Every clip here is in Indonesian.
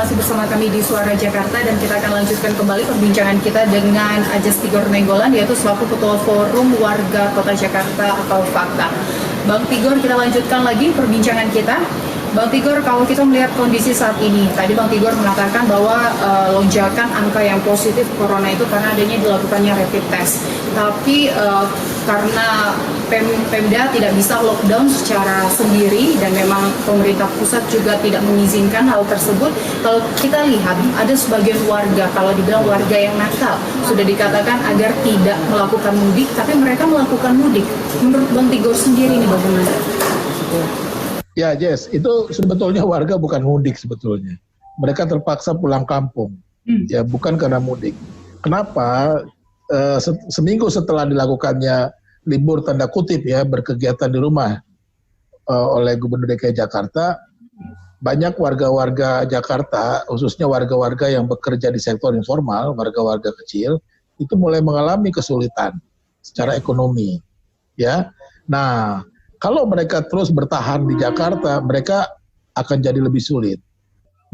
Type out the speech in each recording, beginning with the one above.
masih bersama kami di Suara Jakarta dan kita akan lanjutkan kembali perbincangan kita dengan Ajas Tigor Nainggolan, yaitu selaku Ketua Forum Warga Kota Jakarta atau Fakta. Bang Tigor, kita lanjutkan lagi perbincangan kita. Bang Tigor, kalau kita melihat kondisi saat ini, tadi Bang Tigor mengatakan bahwa lonjakan angka yang positif corona itu karena adanya dilakukannya rapid test. Tapi karena Pemda tidak bisa lockdown secara sendiri dan memang pemerintah pusat juga tidak mengizinkan hal tersebut. Kalau kita lihat ada sebagian warga, kalau dibilang warga yang nakal, sudah dikatakan agar tidak melakukan mudik, tapi mereka melakukan mudik. Menurut Bang Tigor sendiri ini bagaimana? Ya, Jess, itu sebetulnya warga bukan mudik sebetulnya. Mereka terpaksa pulang kampung, ya bukan karena mudik. Kenapa? Seminggu setelah dilakukannya libur tanda kutip ya berkegiatan di rumah oleh Gubernur DKI Jakarta, banyak warga-warga Jakarta, khususnya warga-warga yang bekerja di sektor informal, warga-warga kecil, itu mulai mengalami kesulitan secara ekonomi, ya. Nah, kalau mereka terus bertahan di Jakarta, mereka akan jadi lebih sulit.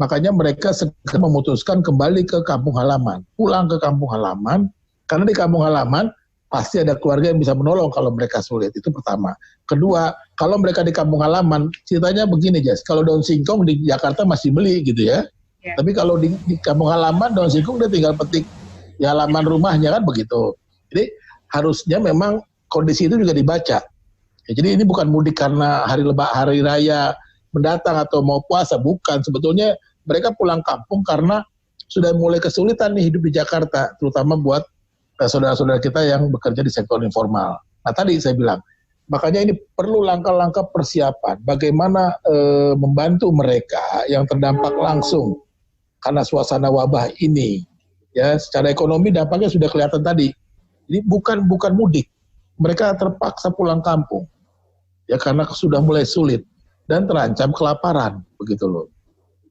Makanya mereka segera memutuskan kembali ke kampung halaman, pulang ke kampung halaman, karena di kampung halaman pasti ada keluarga yang bisa menolong kalau mereka sulit. Itu pertama. Kedua, kalau mereka di kampung halaman, ceritanya begini, Jess, kalau daun singkong di Jakarta masih beli gitu ya. Tapi kalau di kampung halaman, daun singkong dia tinggal petik di halaman rumahnya kan begitu. Jadi harusnya memang kondisi itu juga dibaca. Ya, jadi ini bukan mudik karena hari raya mendatang atau mau puasa, bukan. Sebetulnya mereka pulang kampung karena sudah mulai kesulitan nih hidup di Jakarta, terutama buat saudara-saudara kita yang bekerja di sektor informal. Nah tadi saya bilang, makanya ini perlu langkah-langkah persiapan, bagaimana membantu mereka yang terdampak langsung karena suasana wabah ini. Ya, secara ekonomi dampaknya sudah kelihatan tadi. Jadi bukan mudik, mereka terpaksa pulang kampung. Ya karena sudah mulai sulit dan terancam kelaparan, begitu loh.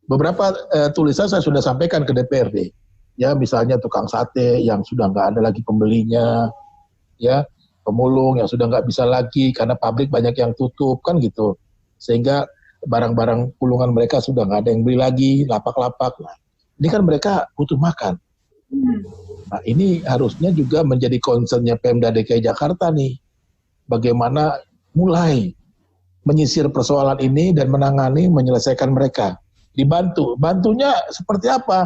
Beberapa tulisan saya sudah sampaikan ke DPRD, ya misalnya tukang sate yang sudah nggak ada lagi pembelinya, ya pemulung yang sudah nggak bisa lagi karena pabrik banyak yang tutup kan gitu, sehingga barang-barang pulungan mereka sudah nggak ada yang beli lagi, lapak-lapak. Nah, ini kan mereka butuh makan. Nah ini harusnya juga menjadi concernnya Pemda DKI Jakarta nih, bagaimana mulai menyisir persoalan ini dan menangani, menyelesaikan mereka. Bantunya seperti apa?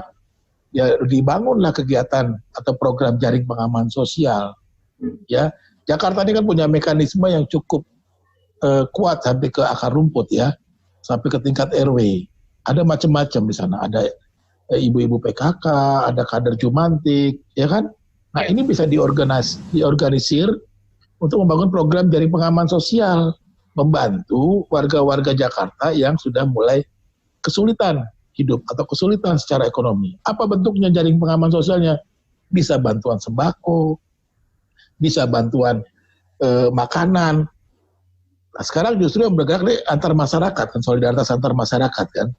Ya dibangunlah kegiatan atau program jaring pengaman sosial. Ya, Jakarta ini kan punya mekanisme yang cukup kuat sampai ke akar rumput ya, sampai ke tingkat RW. Ada macam-macam di sana. Ada ibu-ibu PKK, ada kader Jumantik, ya kan? Nah ini bisa diorganisir untuk membangun program jaring pengaman sosial, membantu warga-warga Jakarta yang sudah mulai kesulitan hidup atau kesulitan secara ekonomi. Apa bentuknya jaring pengaman sosialnya? Bisa bantuan sembako, bisa bantuan makanan. Nah, sekarang justru yang bergerak nih antar masyarakat, kan solidaritas antar masyarakat kan,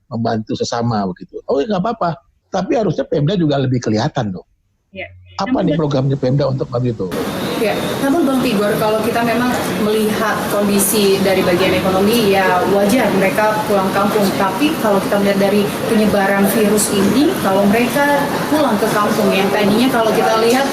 membantu sesama begitu. Oh nggak apa-apa, tapi harusnya Pemda juga lebih kelihatan dong. Ya. Apa nih programnya Pemda untuk begitu? Ya, namun Bang Tigor, kalau kita memang melihat kondisi dari bagian ekonomi, ya wajar mereka pulang kampung. Tapi kalau kita melihat dari penyebaran virus ini, kalau mereka pulang ke kampung, yang tadinya kalau kita lihat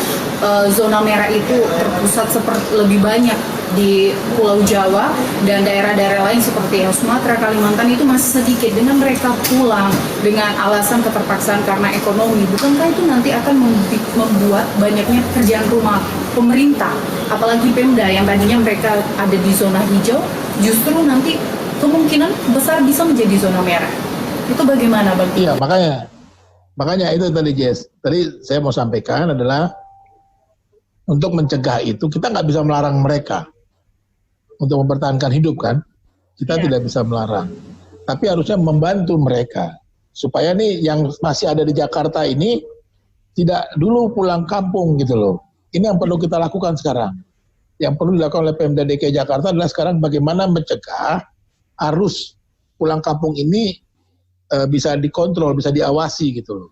zona merah itu terpusat lebih banyak di Pulau Jawa dan daerah-daerah lain seperti Sumatera, Kalimantan itu masih sedikit. Dengan mereka pulang dengan alasan keterpaksaan karena ekonomi, bukankah itu nanti akan membuat banyaknya pekerjaan rumah pemerintah, apalagi Pemda yang tadinya mereka ada di zona hijau, justru nanti kemungkinan besar bisa menjadi zona merah. Itu bagaimana Bang? Iya, makanya itu tadi Jess. Tadi saya mau sampaikan adalah untuk mencegah itu kita nggak bisa melarang mereka untuk mempertahankan hidup kan, kita tidak bisa melarang, tapi harusnya membantu mereka supaya nih yang masih ada di Jakarta ini tidak dulu pulang kampung gitu loh. Ini yang perlu kita lakukan sekarang. Yang perlu dilakukan oleh Pemda DKI Jakarta adalah sekarang bagaimana mencegah arus pulang kampung ini bisa dikontrol, bisa diawasi gitu loh.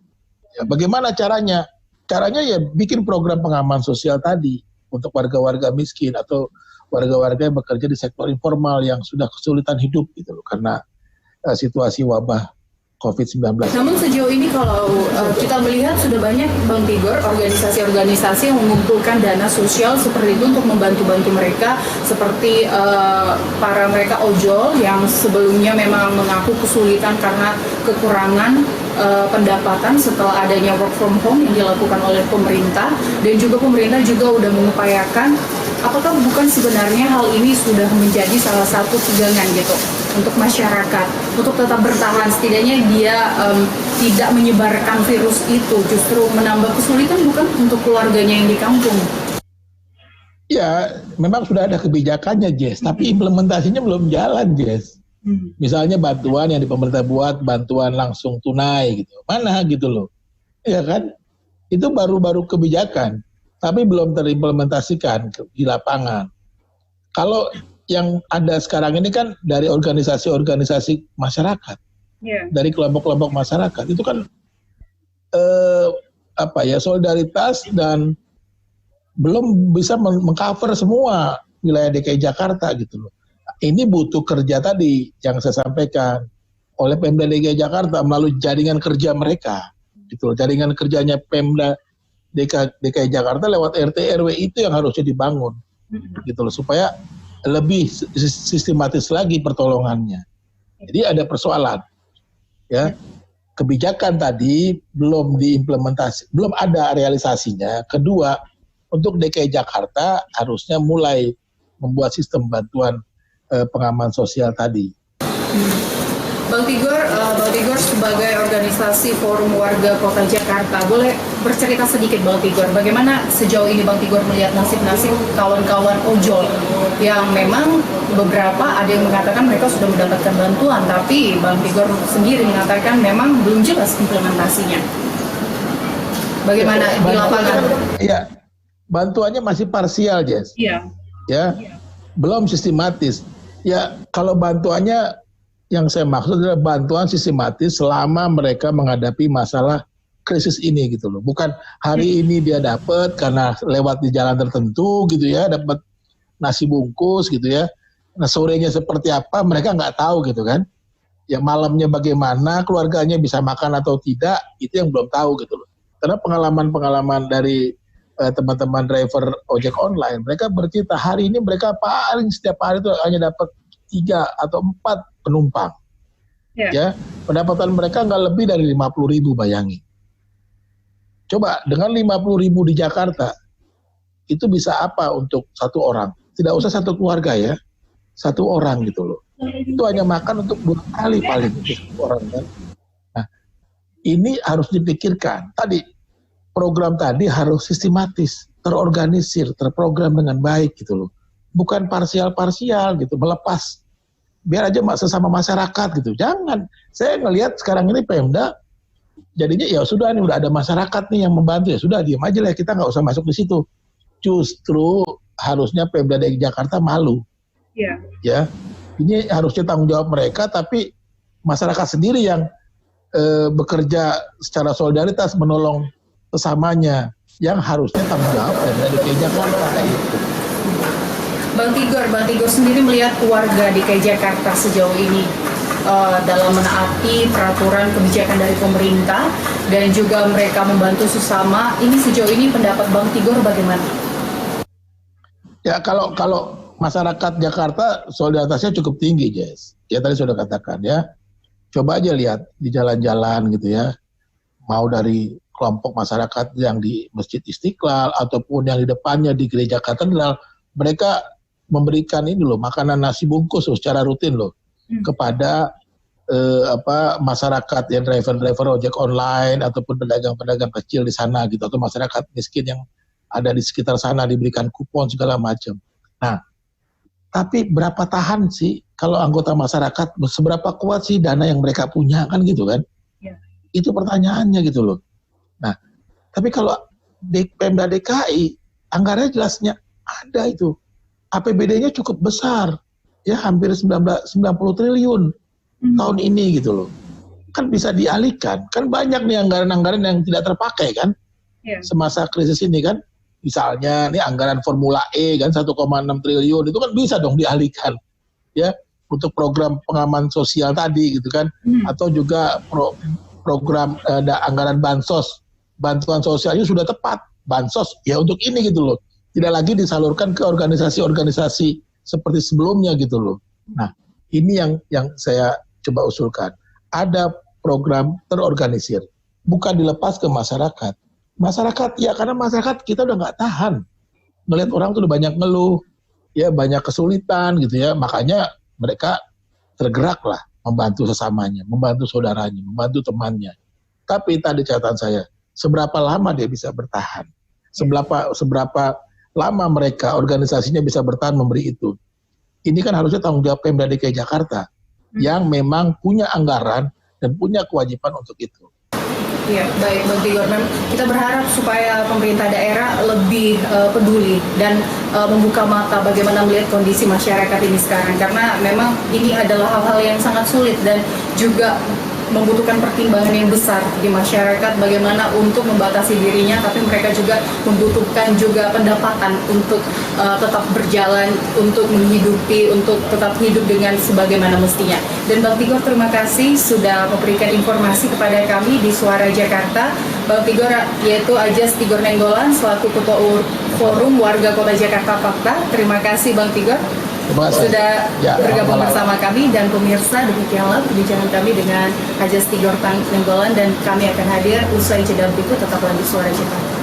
Ya, bagaimana caranya? Caranya ya bikin program pengaman sosial tadi untuk warga-warga miskin atau warga-warga yang bekerja di sektor informal yang sudah kesulitan hidup gitu loh karena situasi wabah COVID-19. Namun sejauh ini kalau kita melihat sudah banyak Bang Tigor organisasi-organisasi yang mengumpulkan dana sosial seperti itu untuk membantu-bantu mereka, seperti para mereka ojol yang sebelumnya memang mengaku kesulitan karena kekurangan pendapatan setelah adanya work from home yang dilakukan oleh pemerintah, dan juga pemerintah juga sudah mengupayakan. Apakah bukan sebenarnya hal ini sudah menjadi salah satu pegangan gitu untuk masyarakat untuk tetap bertahan, setidaknya dia tidak menyebarkan virus itu, justru menambah kesulitan bukan untuk keluarganya yang di kampung? Ya, memang sudah ada kebijakannya, Jess, tapi implementasinya belum jalan, Jess. Misalnya bantuan yang di pemerintah buat, bantuan langsung tunai gitu, mana gitu loh, ya kan? Itu baru-baru kebijakan, tapi belum terimplementasikan di lapangan. Kalau yang ada sekarang ini kan dari organisasi-organisasi masyarakat, dari kelompok-kelompok masyarakat, itu kan solidaritas dan belum bisa mengcover semua wilayah DKI Jakarta gitu loh. Ini butuh kerja tadi yang saya sampaikan oleh Pemda DKI Jakarta melalui jaringan kerja mereka, gitu loh. Jaringan kerjanya Pemda DKI Jakarta lewat RT RW itu yang harusnya dibangun, gitu loh, supaya lebih sistematis lagi pertolongannya. Jadi ada persoalan, ya, kebijakan tadi belum diimplementasi, belum ada realisasinya. Kedua, untuk DKI Jakarta harusnya mulai membuat sistem bantuan pengaman sosial tadi. Bang Tigor sebagai organisasi Forum Warga Kota Jakarta, boleh bercerita sedikit Bang Tigor, bagaimana sejauh ini Bang Tigor melihat nasib-nasib kawan-kawan ojol yang memang beberapa ada yang mengatakan mereka sudah mendapatkan bantuan, tapi Bang Tigor sendiri mengatakan memang belum jelas implementasinya. Bagaimana di lapangan? Iya, bantuannya masih parsial, Jess. Iya. Ya, belum sistematis. Ya, kalau bantuannya yang saya maksud adalah bantuan sistematis selama mereka menghadapi masalah krisis ini gitu loh. Bukan hari ini dia dapat karena lewat di jalan tertentu gitu ya, dapat nasi bungkus gitu ya. Nah sorenya seperti apa mereka nggak tahu gitu kan. Ya malamnya bagaimana, keluarganya bisa makan atau tidak, itu yang belum tahu gitu loh. Karena pengalaman-pengalaman dari teman-teman driver ojek online, mereka bercerita hari ini mereka paling setiap hari itu hanya dapat 3 atau 4 penumpang. Ya, pendapatan mereka nggak lebih dari 50.000, bayangin. Coba dengan 50.000 di Jakarta, itu bisa apa untuk satu orang? Tidak usah satu keluarga ya, satu orang gitu loh. Itu hanya makan untuk 2 kali paling untuk satu orang kan. Nah, ini harus dipikirkan. Tadi program tadi harus sistematis, terorganisir, terprogram dengan baik gitu loh. Bukan parsial-parsial gitu, melepas. Biar aja sesama masyarakat gitu. Jangan. Saya ngelihat sekarang ini Pemda jadinya ya sudah nih udah ada masyarakat nih yang membantu, ya sudah diam aja lah, kita nggak usah masuk di situ. Justru harusnya Pemda DKI Jakarta malu. Ya. Ini harusnya tanggung jawab mereka, tapi masyarakat sendiri yang bekerja secara solidaritas menolong sesamanya yang harusnya tanggung jawab Pemda DKI Jakarta itu. Bang Tigor sendiri melihat warga DKI Jakarta sejauh ini dalam menaati peraturan kebijakan dari pemerintah dan juga mereka membantu sesama. Ini sejauh ini pendapat Bang Tigor bagaimana? Ya kalau masyarakat Jakarta solidaritasnya cukup tinggi, Jess. Ya tadi sudah katakan ya. Coba aja lihat di jalan-jalan gitu ya. Mau dari kelompok masyarakat yang di Masjid Istiqlal ataupun yang di depannya di Gereja Katedral, mereka memberikan ini loh, makanan nasi bungkus loh, secara rutin loh kepada masyarakat yang driver ojek online ataupun pedagang-pedagang kecil di sana gitu, atau masyarakat miskin yang ada di sekitar sana, diberikan kupon segala macam. Nah, tapi berapa tahan sih kalau anggota masyarakat, seberapa kuat sih dana yang mereka punya kan gitu kan? Itu pertanyaannya gitu loh. Nah, tapi kalau Pemda DKI anggarannya jelasnya ada itu. APBD-nya cukup besar, ya hampir 90 triliun tahun ini gitu loh. Kan bisa dialihkan, kan banyak nih anggaran-anggaran yang tidak terpakai kan, semasa krisis ini kan. Misalnya nih anggaran Formula E kan 1,6 triliun, itu kan bisa dong dialihkan, ya untuk program pengaman sosial tadi gitu kan, atau juga program anggaran bansos, bantuan sosialnya sudah tepat, bansos ya untuk ini gitu loh, tidak lagi disalurkan ke organisasi-organisasi seperti sebelumnya gitu loh. Nah ini yang saya coba usulkan, ada program terorganisir, bukan dilepas ke masyarakat. Masyarakat ya, karena masyarakat kita udah nggak tahan melihat orang tuh udah banyak ngeluh, ya banyak kesulitan gitu ya, makanya mereka tergerak lah membantu sesamanya, membantu saudaranya, membantu temannya. Tapi tadi catatan saya, seberapa lama dia bisa bertahan, seberapa lama mereka organisasinya bisa bertahan memberi itu. Ini kan harusnya tanggung jawab Pemda DKI Jakarta yang memang punya anggaran dan punya kewajiban untuk itu. Iya, baik Bang Tigor. Kita berharap supaya pemerintah daerah lebih peduli dan membuka mata bagaimana melihat kondisi masyarakat ini sekarang. Karena memang ini adalah hal-hal yang sangat sulit dan juga membutuhkan pertimbangan yang besar di masyarakat bagaimana untuk membatasi dirinya, tapi mereka juga membutuhkan juga pendapatan untuk tetap berjalan, untuk menghidupi, untuk tetap hidup dengan sebagaimana mestinya. Dan Bang Tigor, terima kasih sudah memberikan informasi kepada kami di Suara Jakarta. Bang Tigor yaitu Ajas Tigor Nainggolan selaku Ketua Forum Warga Kota Jakarta Fakta. Terima kasih Bang Tigor sudah bergabung bersama kami, dan pemirsa, demikianlah perbincangan kami dengan Ajas Tigor Nainggolan, dan kami akan hadir usai jeda berikut. Tetaplah di Suara Jakarta.